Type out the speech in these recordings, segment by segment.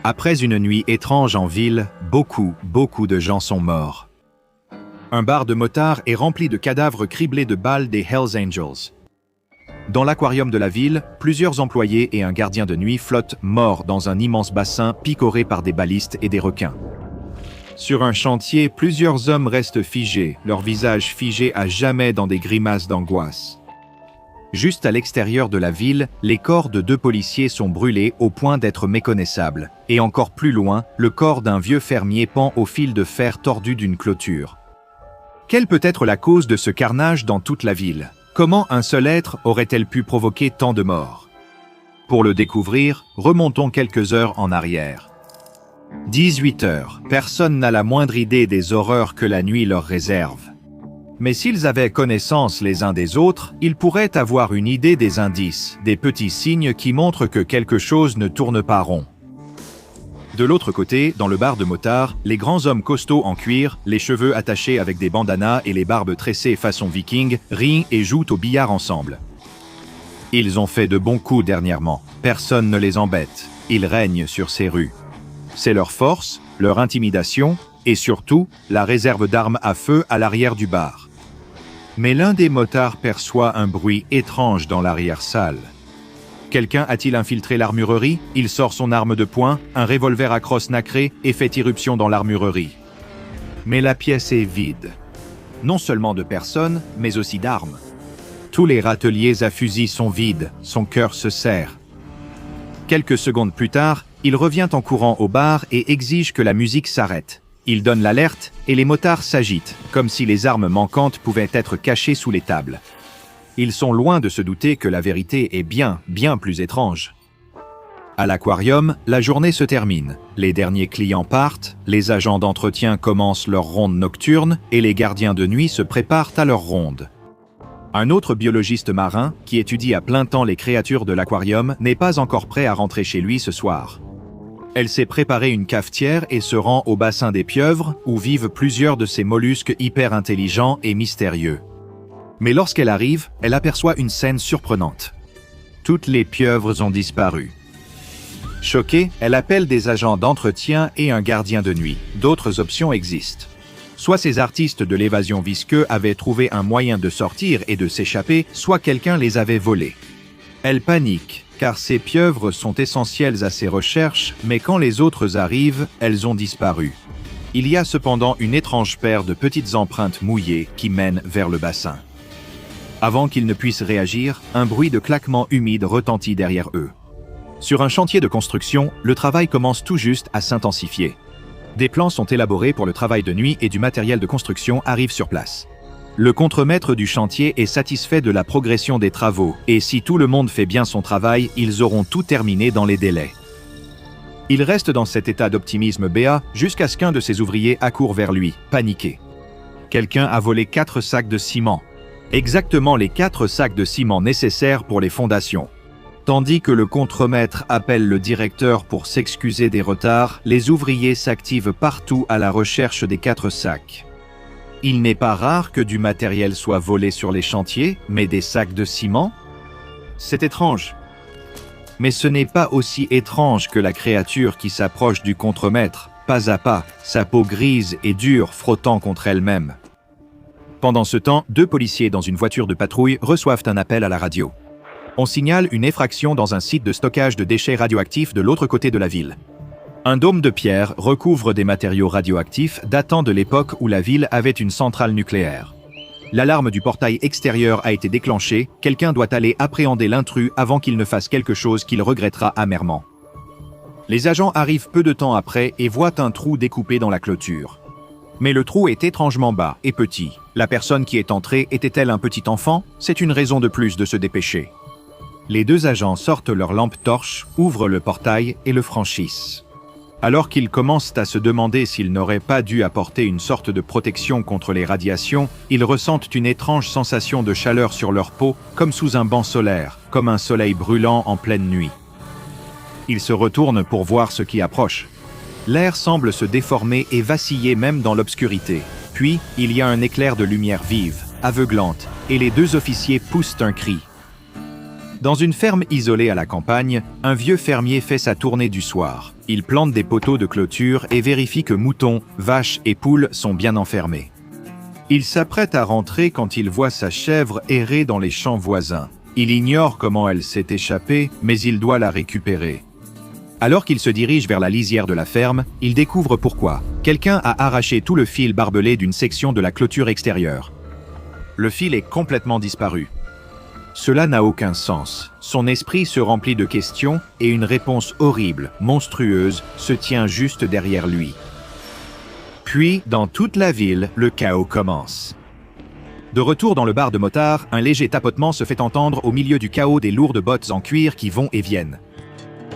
Après une nuit étrange en ville, beaucoup de gens sont morts. Un bar de motards est rempli de cadavres criblés de balles des Hells Angels. Dans l'aquarium de la ville, plusieurs employés et un gardien de nuit flottent morts dans un immense bassin picoré par des balistes et des requins. Sur un chantier, plusieurs hommes restent figés, leurs visages figés à jamais dans des grimaces d'angoisse. Juste à l'extérieur de la ville, les corps de 2 policiers sont brûlés au point d'être méconnaissables. Et encore plus loin, le corps d'un vieux fermier pend au fil de fer tordu d'une clôture. Quelle peut être la cause de ce carnage dans toute la ville? Comment un seul être aurait-elle pu provoquer tant de morts? Pour le découvrir, remontons quelques heures en arrière. 18 heures, personne n'a la moindre idée des horreurs que la nuit leur réserve. Mais s'ils avaient connaissance les uns des autres, ils pourraient avoir une idée des indices, des petits signes qui montrent que quelque chose ne tourne pas rond. De l'autre côté, dans le bar de motards, les grands hommes costauds en cuir, les cheveux attachés avec des bandanas et les barbes tressées façon viking, rient et jouent au billard ensemble. Ils ont fait de bons coups dernièrement, personne ne les embête, ils règnent sur ces rues. C'est leur force, leur intimidation, et surtout, la réserve d'armes à feu à l'arrière du bar. Mais l'un des motards perçoit un bruit étrange dans l'arrière-salle. Quelqu'un a-t-il infiltré l'armurerie? Il sort son arme de poing, un revolver à crosse nacrée, et fait irruption dans l'armurerie. Mais la pièce est vide. Non seulement de personnes, mais aussi d'armes. Tous les râteliers à fusil sont vides, son cœur se serre. Quelques secondes plus tard, il revient en courant au bar et exige que la musique s'arrête. Il donne l'alerte et les motards s'agitent, comme si les armes manquantes pouvaient être cachées sous les tables. Ils sont loin de se douter que la vérité est bien plus étrange. À l'aquarium, la journée se termine. Les derniers clients partent, les agents d'entretien commencent leur ronde nocturne et les gardiens de nuit se préparent à leur ronde. Un autre biologiste marin, qui étudie à plein temps les créatures de l'aquarium, n'est pas encore prêt à rentrer chez lui ce soir. Elle s'est préparé une cafetière et se rend au bassin des pieuvres, où vivent plusieurs de ces mollusques hyper intelligents et mystérieux. Mais lorsqu'elle arrive, elle aperçoit une scène surprenante. Toutes les pieuvres ont disparu. Choquée, elle appelle des agents d'entretien et un gardien de nuit. D'autres options existent. Soit ces artistes de l'évasion visqueux avaient trouvé un moyen de sortir et de s'échapper, soit quelqu'un les avait volés. Elle panique, car ces pieuvres sont essentielles à ses recherches, mais quand les autres arrivent, elles ont disparu. Il y a cependant une étrange paire de petites empreintes mouillées qui mènent vers le bassin. Avant qu'ils ne puissent réagir, un bruit de claquement humide retentit derrière eux. Sur un chantier de construction, le travail commence tout juste à s'intensifier. Des plans sont élaborés pour le travail de nuit et du matériel de construction arrive sur place. Le contremaître du chantier est satisfait de la progression des travaux, et si tout le monde fait bien son travail, ils auront tout terminé dans les délais. Il reste dans cet état d'optimisme béat jusqu'à ce qu'un de ses ouvriers accourt vers lui, paniqué. Quelqu'un a volé 4 sacs de ciment. Exactement les 4 sacs de ciment nécessaires pour les fondations. Tandis que le contremaître appelle le directeur pour s'excuser des retards, les ouvriers s'activent partout à la recherche des 4 sacs. Il n'est pas rare que du matériel soit volé sur les chantiers, mais des sacs de ciment? C'est étrange. Mais ce n'est pas aussi étrange que la créature qui s'approche du contremaître, pas à pas, sa peau grise et dure frottant contre elle-même. Pendant ce temps, 2 policiers dans une voiture de patrouille reçoivent un appel à la radio. On signale une effraction dans un site de stockage de déchets radioactifs de l'autre côté de la ville. Un dôme de pierre recouvre des matériaux radioactifs datant de l'époque où la ville avait une centrale nucléaire. L'alarme du portail extérieur a été déclenchée, quelqu'un doit aller appréhender l'intrus avant qu'il ne fasse quelque chose qu'il regrettera amèrement. Les agents arrivent peu de temps après et voient un trou découpé dans la clôture. Mais le trou est étrangement bas et petit. La personne qui est entrée était-elle un petit enfant? C'est une raison de plus de se dépêcher. Les 2 agents sortent leur lampe torche, ouvrent le portail et le franchissent. Alors qu'ils commencent à se demander s'ils n'auraient pas dû apporter une sorte de protection contre les radiations, ils ressentent une étrange sensation de chaleur sur leur peau, comme sous un banc solaire, comme un soleil brûlant en pleine nuit. Ils se retournent pour voir ce qui approche. L'air semble se déformer et vaciller même dans l'obscurité. Puis, il y a un éclair de lumière vive, aveuglante, et les 2 officiers poussent un cri. Dans une ferme isolée à la campagne, un vieux fermier fait sa tournée du soir. Il plante des poteaux de clôture et vérifie que moutons, vaches et poules sont bien enfermés. Il s'apprête à rentrer quand il voit sa chèvre errer dans les champs voisins. Il ignore comment elle s'est échappée, mais il doit la récupérer. Alors qu'il se dirige vers la lisière de la ferme, il découvre pourquoi. Quelqu'un a arraché tout le fil barbelé d'une section de la clôture extérieure. Le fil est complètement disparu. Cela n'a aucun sens. Son esprit se remplit de questions et une réponse horrible, monstrueuse, se tient juste derrière lui. Puis, dans toute la ville, le chaos commence. De retour dans le bar de motard, un léger tapotement se fait entendre au milieu du chaos des lourdes bottes en cuir qui vont et viennent.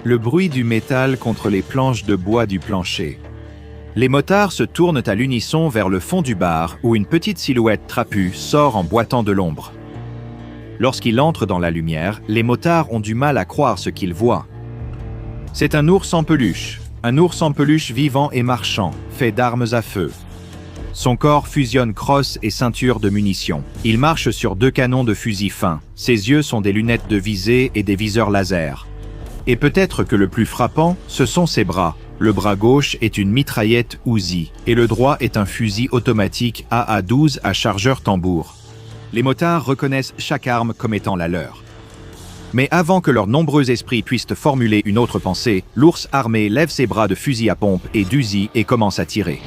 Le bruit du métal contre les planches de bois du plancher. Les motards se tournent à l'unisson vers le fond du bar où une petite silhouette trapue sort en boitant de l'ombre. Lorsqu'il entre dans la lumière, les motards ont du mal à croire ce qu'ils voient. C'est un ours en peluche vivant et marchant, fait d'armes à feu. Son corps fusionne crosse et ceinture de munitions. Il marche sur 2 canons de fusil fin. Ses yeux sont des lunettes de visée et des viseurs laser. Et peut-être que le plus frappant, ce sont ses bras. Le bras gauche est une mitraillette Uzi et le droit est un fusil automatique AA-12 à chargeur tambour. Les motards reconnaissent chaque arme comme étant la leur. Mais avant que leurs nombreux esprits puissent formuler une autre pensée, l'ours armé lève ses bras de fusil à pompe et d'Uzi et commence à tirer.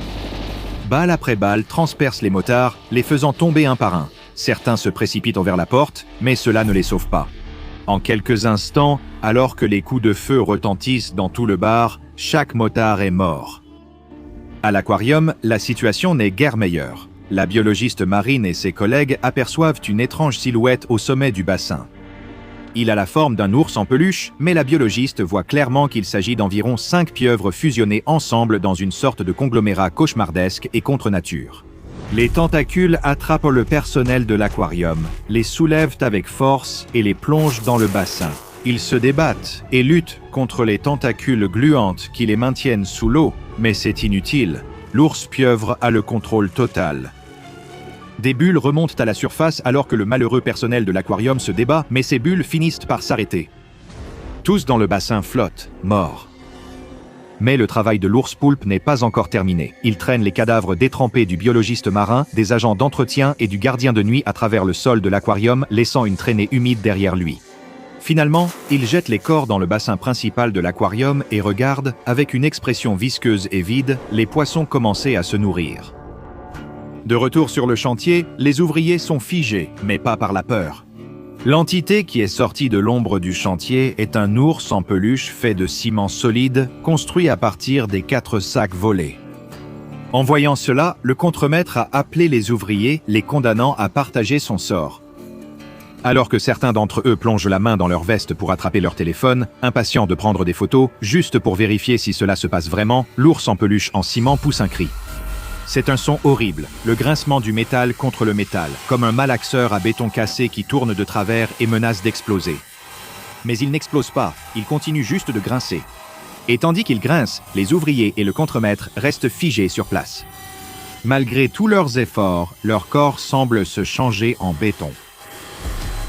Balle après balle transperce les motards, les faisant tomber un par un. Certains se précipitent vers la porte, mais cela ne les sauve pas. En quelques instants, alors que les coups de feu retentissent dans tout le bar, chaque motard est mort. À l'aquarium, la situation n'est guère meilleure. La biologiste marine et ses collègues aperçoivent une étrange silhouette au sommet du bassin. Il a la forme d'un ours en peluche, mais la biologiste voit clairement qu'il s'agit d'environ 5 pieuvres fusionnées ensemble dans une sorte de conglomérat cauchemardesque et contre nature. Les tentacules attrapent le personnel de l'aquarium, les soulèvent avec force et les plongent dans le bassin. Ils se débattent et luttent contre les tentacules gluantes qui les maintiennent sous l'eau, mais c'est inutile. L'ours pieuvre a le contrôle total. Des bulles remontent à la surface alors que le malheureux personnel de l'aquarium se débat, mais ces bulles finissent par s'arrêter. Tous dans le bassin flottent, morts. Mais le travail de l'ours poulpe n'est pas encore terminé. Il traîne les cadavres détrempés du biologiste marin, des agents d'entretien et du gardien de nuit à travers le sol de l'aquarium, laissant une traînée humide derrière lui. Finalement, il jette les corps dans le bassin principal de l'aquarium et regarde, avec une expression visqueuse et vide, les poissons commencer à se nourrir. De retour sur le chantier, les ouvriers sont figés, mais pas par la peur. L'entité qui est sortie de l'ombre du chantier est un ours en peluche fait de ciment solide, construit à partir des 4 sacs volés. En voyant cela, le contremaître a appelé les ouvriers, les condamnant à partager son sort. Alors que certains d'entre eux plongent la main dans leur veste pour attraper leur téléphone, impatients de prendre des photos, juste pour vérifier si cela se passe vraiment, l'ours en peluche en ciment pousse un cri. C'est un son horrible, le grincement du métal contre le métal, comme un malaxeur à béton cassé qui tourne de travers et menace d'exploser. Mais il n'explose pas, il continue juste de grincer. Et tandis qu'il grince, les ouvriers et le contremaître restent figés sur place. Malgré tous leurs efforts, leur corps semble se changer en béton.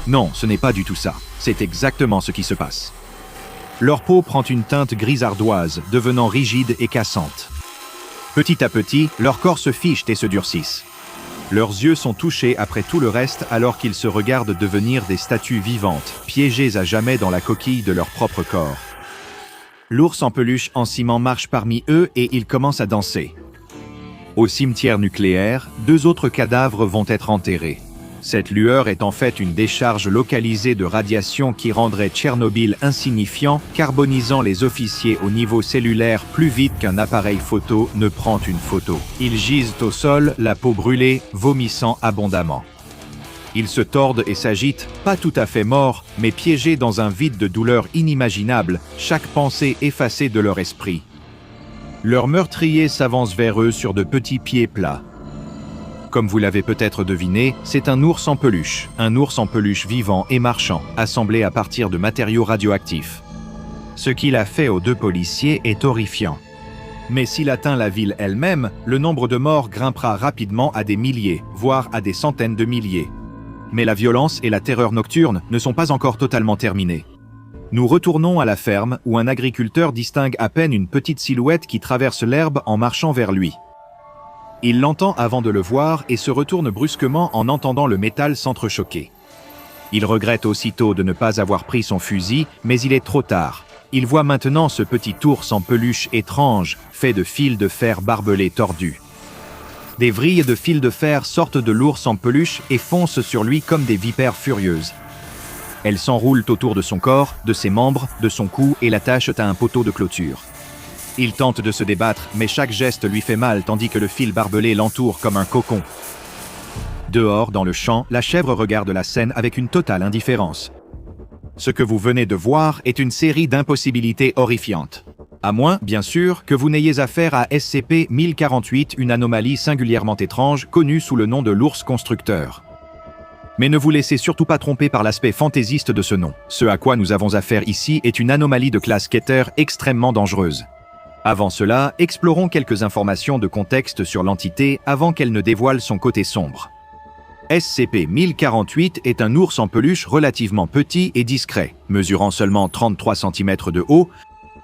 Non, ce n'est pas du tout ça. C'est exactement ce qui se passe. Leur peau prend une teinte grisardoise, devenant rigide et cassante. Petit à petit, leurs corps se fichent et se durcissent. Leurs yeux sont touchés après tout le reste alors qu'ils se regardent devenir des statues vivantes, piégées à jamais dans la coquille de leur propre corps. L'ours en peluche en ciment marche parmi eux et il commence à danser. Au cimetière nucléaire, 2 autres cadavres vont être enterrés. Cette lueur est en fait une décharge localisée de radiation qui rendrait Tchernobyl insignifiant, carbonisant les officiers au niveau cellulaire plus vite qu'un appareil photo ne prend une photo. Ils gisent au sol, la peau brûlée, vomissant abondamment. Ils se tordent et s'agitent, pas tout à fait morts, mais piégés dans un vide de douleur inimaginable, chaque pensée effacée de leur esprit. Leur meurtrier s'avance vers eux sur de petits pieds plats. Comme vous l'avez peut-être deviné, c'est un ours en peluche vivant et marchant, assemblé à partir de matériaux radioactifs. Ce qu'il a fait aux 2 policiers est horrifiant. Mais s'il atteint la ville elle-même, le nombre de morts grimpera rapidement à des milliers, voire à des centaines de milliers. Mais la violence et la terreur nocturne ne sont pas encore totalement terminées. Nous retournons à la ferme où un agriculteur distingue à peine une petite silhouette qui traverse l'herbe en marchant vers lui. Il l'entend avant de le voir et se retourne brusquement en entendant le métal s'entrechoquer. Il regrette aussitôt de ne pas avoir pris son fusil, mais il est trop tard. Il voit maintenant ce petit ours en peluche étrange, fait de fils de fer barbelés tordus. Des vrilles de fils de fer sortent de l'ours en peluche et foncent sur lui comme des vipères furieuses. Elles s'enroulent autour de son corps, de ses membres, de son cou et l'attachent à un poteau de clôture. Il tente de se débattre, mais chaque geste lui fait mal tandis que le fil barbelé l'entoure comme un cocon. Dehors, dans le champ, la chèvre regarde la scène avec une totale indifférence. Ce que vous venez de voir est une série d'impossibilités horrifiantes. À moins, bien sûr, que vous n'ayez affaire à SCP-1048, une anomalie singulièrement étrange connue sous le nom de l'ours constructeur. Mais ne vous laissez surtout pas tromper par l'aspect fantaisiste de ce nom. Ce à quoi nous avons affaire ici est une anomalie de classe Keter extrêmement dangereuse. Avant cela, explorons quelques informations de contexte sur l'entité avant qu'elle ne dévoile son côté sombre. SCP-1048 est un ours en peluche relativement petit et discret, mesurant seulement 33 cm de haut.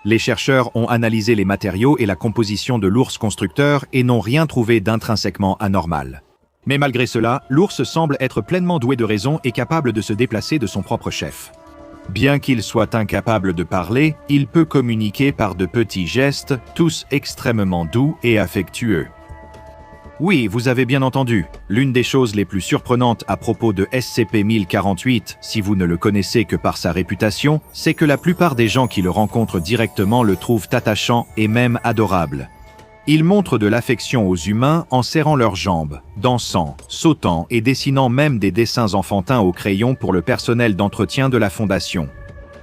Les chercheurs ont analysé les matériaux et la composition de l'ours constructeur et n'ont rien trouvé d'intrinsèquement anormal. Mais malgré cela, l'ours semble être pleinement doué de raison et capable de se déplacer de son propre chef. Bien qu'il soit incapable de parler, il peut communiquer par de petits gestes, tous extrêmement doux et affectueux. Oui, vous avez bien entendu, l'une des choses les plus surprenantes à propos de SCP-1048, si vous ne le connaissez que par sa réputation, c'est que la plupart des gens qui le rencontrent directement le trouvent attachant et même adorable. Il montre de l'affection aux humains en serrant leurs jambes, dansant, sautant et dessinant même des dessins enfantins au crayon pour le personnel d'entretien de la Fondation.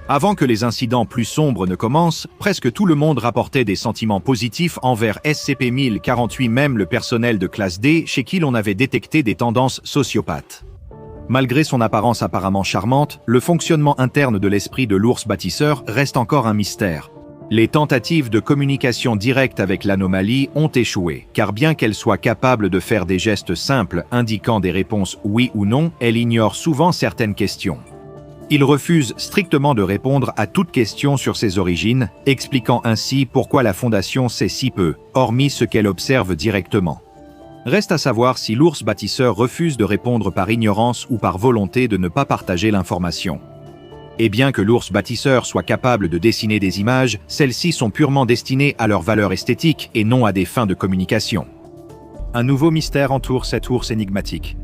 Avant que les incidents plus sombres ne commencent, presque tout le monde rapportait des sentiments positifs envers SCP-1048, même le personnel de classe D chez qui l'on avait détecté des tendances sociopathes. Malgré son apparence apparemment charmante, le fonctionnement interne de l'esprit de l'ours bâtisseur reste encore un mystère. Les tentatives de communication directe avec l'anomalie ont échoué, car bien qu'elle soit capable de faire des gestes simples indiquant des réponses oui ou non, elle ignore souvent certaines questions. Il refuse strictement de répondre à toute question sur ses origines, expliquant ainsi pourquoi la Fondation sait si peu, hormis ce qu'elle observe directement. Reste à savoir si l'ours bâtisseur refuse de répondre par ignorance ou par volonté de ne pas partager l'information. Et bien que l'ours bâtisseur soit capable de dessiner des images, celles-ci sont purement destinées à leur valeur esthétique et non à des fins de communication. Un nouveau mystère entoure cet ours énigmatique.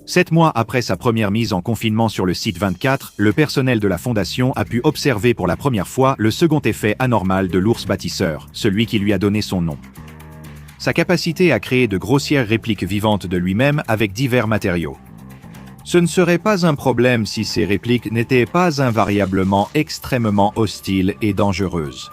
7 mois après sa première mise en confinement sur le site 24, le personnel de la Fondation a pu observer pour la première fois le second effet anormal de l'ours bâtisseur, celui qui lui a donné son nom. Sa capacité à créer de grossières répliques vivantes de lui-même avec divers matériaux. Ce ne serait pas un problème si ces répliques n'étaient pas invariablement extrêmement hostiles et dangereuses.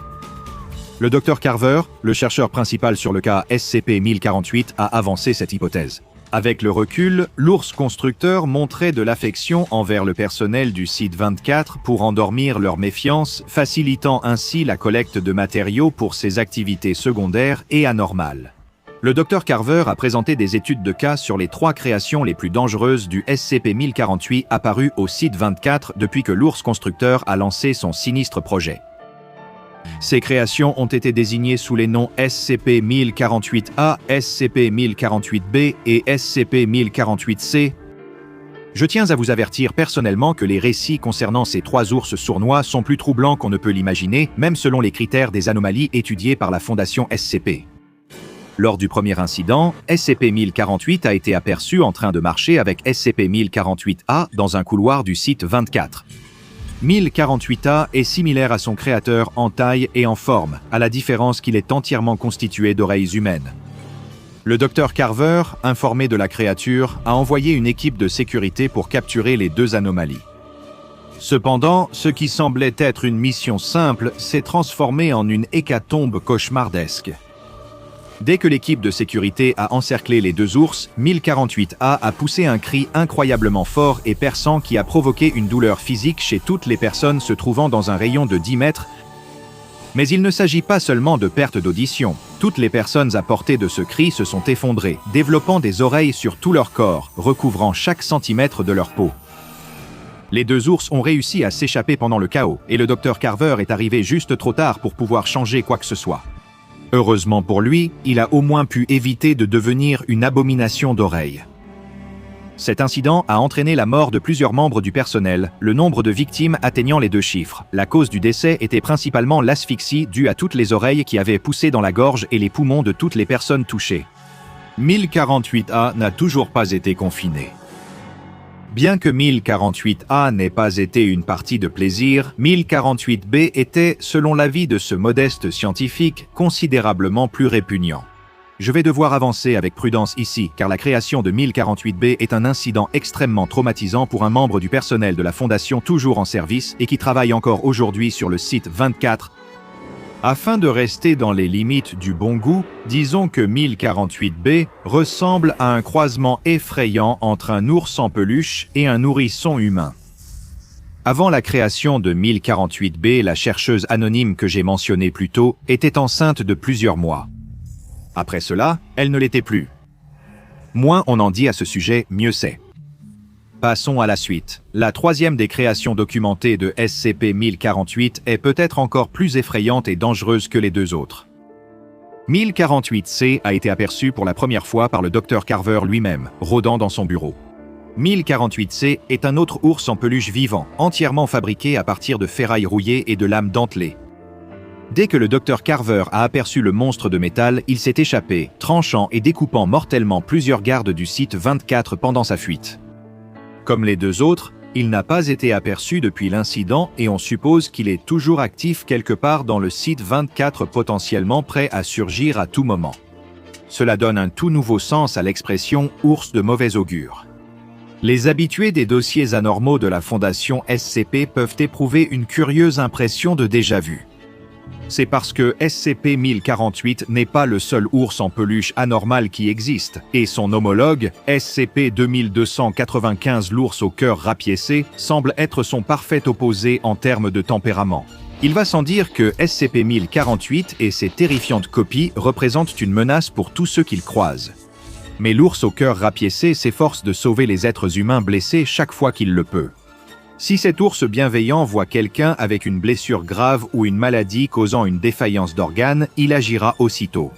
Le Dr Carver, le chercheur principal sur le cas SCP-1048, a avancé cette hypothèse. Avec le recul, l'ours constructeur montrait de l'affection envers le personnel du site 24 pour endormir leur méfiance, facilitant ainsi la collecte de matériaux pour ses activités secondaires et anormales. Le Dr Carver a présenté des études de cas sur les 3 créations les plus dangereuses du SCP-1048 apparues au site 24 depuis que l'ours constructeur a lancé son sinistre projet. Ces créations ont été désignées sous les noms SCP-1048-A, SCP-1048-B et SCP-1048-C. Je tiens à vous avertir personnellement que les récits concernant ces 3 ours sournois sont plus troublants qu'on ne peut l'imaginer, même selon les critères des anomalies étudiées par la Fondation SCP. Lors du premier incident, SCP-1048 a été aperçu en train de marcher avec SCP-1048-A dans un couloir du site 24. 1048-A est similaire à son créateur en taille et en forme, à la différence qu'il est entièrement constitué d'oreilles humaines. Le Dr Carver, informé de la créature, a envoyé une équipe de sécurité pour capturer les 2 anomalies. Cependant, ce qui semblait être une mission simple s'est transformé en une hécatombe cauchemardesque. Dès que l'équipe de sécurité a encerclé les 2 ours, 1048-A a poussé un cri incroyablement fort et perçant qui a provoqué une douleur physique chez toutes les personnes se trouvant dans un rayon de 10 mètres. Mais il ne s'agit pas seulement de perte d'audition. Toutes les personnes à portée de ce cri se sont effondrées, développant des oreilles sur tout leur corps, recouvrant chaque centimètre de leur peau. Les deux ours ont réussi à s'échapper pendant le chaos, et le docteur Carver est arrivé juste trop tard pour pouvoir changer quoi que ce soit. Heureusement pour lui, il a au moins pu éviter de devenir une abomination d'oreilles. Cet incident a entraîné la mort de plusieurs membres du personnel, le nombre de victimes atteignant les 2 chiffres. La cause du décès était principalement l'asphyxie due à toutes les oreilles qui avaient poussé dans la gorge et les poumons de toutes les personnes touchées. 1048A n'a toujours pas été confiné. Bien que 1048A n'ait pas été une partie de plaisir, 1048B était, selon l'avis de ce modeste scientifique, considérablement plus répugnant. Je vais devoir avancer avec prudence ici, car la création de 1048B est un incident extrêmement traumatisant pour un membre du personnel de la Fondation toujours en service et qui travaille encore aujourd'hui sur le site 24. Afin de rester dans les limites du bon goût, disons que 1048B ressemble à un croisement effrayant entre un ours en peluche et un nourrisson humain. Avant la création de 1048B, la chercheuse anonyme que j'ai mentionnée plus tôt était enceinte de plusieurs mois. Après cela, elle ne l'était plus. Moins on en dit à ce sujet, mieux c'est. Passons à la suite. La troisième des créations documentées de SCP-1048 est peut-être encore plus effrayante et dangereuse que les deux autres. 1048C a été aperçu pour la première fois par le Dr Carver lui-même, rôdant dans son bureau. 1048C est un autre ours en peluche vivant, entièrement fabriqué à partir de ferraille rouillée et de lames dentelées. Dès que le Dr Carver a aperçu le monstre de métal, il s'est échappé, tranchant et découpant mortellement plusieurs gardes du site 24 pendant sa fuite. Comme les deux autres, il n'a pas été aperçu depuis l'incident et on suppose qu'il est toujours actif quelque part dans le site 24 potentiellement prêt à surgir à tout moment. Cela donne un tout nouveau sens à l'expression « ours de mauvais augure ». Les habitués des dossiers anormaux de la Fondation SCP peuvent éprouver une curieuse impression de déjà-vu. C'est parce que SCP-1048 n'est pas le seul ours en peluche anormal qui existe, et son homologue, SCP-2295 l'ours au cœur rapiécé, semble être son parfait opposé en termes de tempérament. Il va sans dire que SCP-1048 et ses terrifiantes copies représentent une menace pour tous ceux qu'ils croisent. Mais l'ours au cœur rapiécé s'efforce de sauver les êtres humains blessés chaque fois qu'il le peut. Si cet ours bienveillant voit quelqu'un avec une blessure grave ou une maladie causant une défaillance d'organes, il agira aussitôt.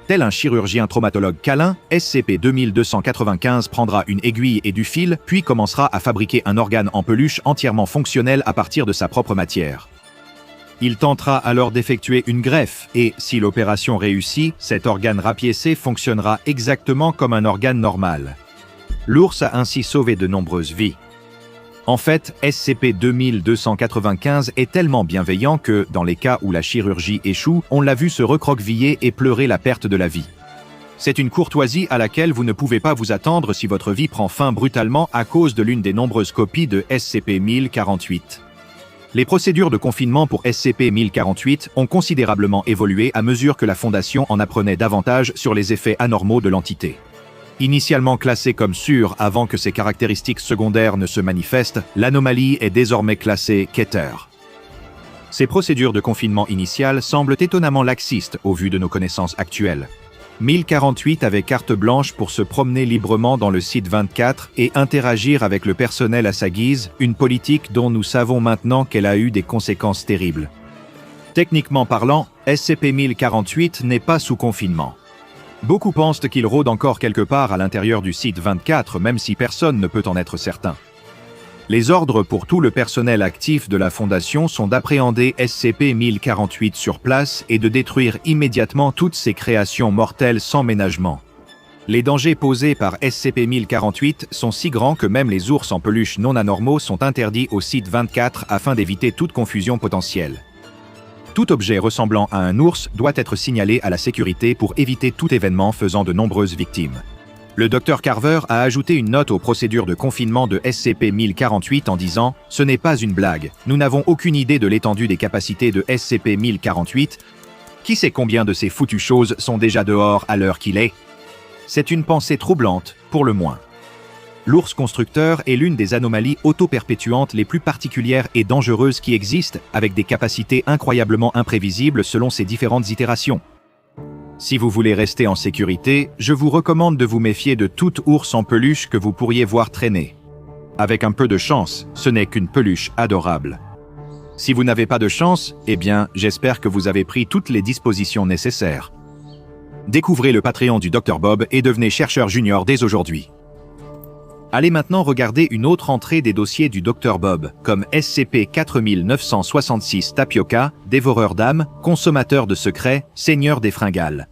Tel un chirurgien traumatologue câlin, SCP-2295 prendra une aiguille et du fil, puis commencera à fabriquer un organe en peluche entièrement fonctionnel à partir de sa propre matière. Il tentera alors d'effectuer une greffe et, si l'opération réussit, cet organe rapiécé fonctionnera exactement comme un organe normal. L'ours a ainsi sauvé de nombreuses vies. En fait, SCP-2295 est tellement bienveillant que, dans les cas où la chirurgie échoue, on l'a vu se recroqueviller et pleurer la perte de la vie. C'est une courtoisie à laquelle vous ne pouvez pas vous attendre si votre vie prend fin brutalement à cause de l'une des nombreuses copies de SCP-1048. Les procédures de confinement pour SCP-1048 ont considérablement évolué à mesure que la Fondation en apprenait davantage sur les effets anormaux de l'entité. Initialement classée comme sûre avant que ses caractéristiques secondaires ne se manifestent, l'anomalie est désormais classée Keter. Ces procédures de confinement initiales semblent étonnamment laxistes au vu de nos connaissances actuelles. 1048 avait carte blanche pour se promener librement dans le site 24 et interagir avec le personnel à sa guise, une politique dont nous savons maintenant qu'elle a eu des conséquences terribles. Techniquement parlant, SCP-1048 n'est pas sous confinement. Beaucoup pensent qu'il rôde encore quelque part à l'intérieur du site 24, même si personne ne peut en être certain. Les ordres pour tout le personnel actif de la Fondation sont d'appréhender SCP-1048 sur place et de détruire immédiatement toutes ses créations mortelles sans ménagement. Les dangers posés par SCP-1048 sont si grands que même les ours en peluche non anormaux sont interdits au site 24 afin d'éviter toute confusion potentielle. Tout objet ressemblant à un ours doit être signalé à la sécurité pour éviter tout événement faisant de nombreuses victimes. Le Dr Carver a ajouté une note aux procédures de confinement de SCP-1048 en disant « Ce n'est pas une blague. Nous n'avons aucune idée de l'étendue des capacités de SCP-1048. Qui sait combien de ces foutues choses sont déjà dehors à l'heure qu'il est ?» C'est une pensée troublante, pour le moins. L'ours constructeur est l'une des anomalies auto-perpétuantes les plus particulières et dangereuses qui existent, avec des capacités incroyablement imprévisibles selon ses différentes itérations. Si vous voulez rester en sécurité, je vous recommande de vous méfier de toute ours en peluche que vous pourriez voir traîner. Avec un peu de chance, ce n'est qu'une peluche adorable. Si vous n'avez pas de chance, eh bien, j'espère que vous avez pris toutes les dispositions nécessaires. Découvrez le Patreon du Dr Bob et devenez chercheur junior dès aujourd'hui. Allez maintenant regarder une autre entrée des dossiers du Dr Bob, comme SCP-4966 Tapioca, dévoreur d'âmes, consommateur de secrets, seigneur des fringales.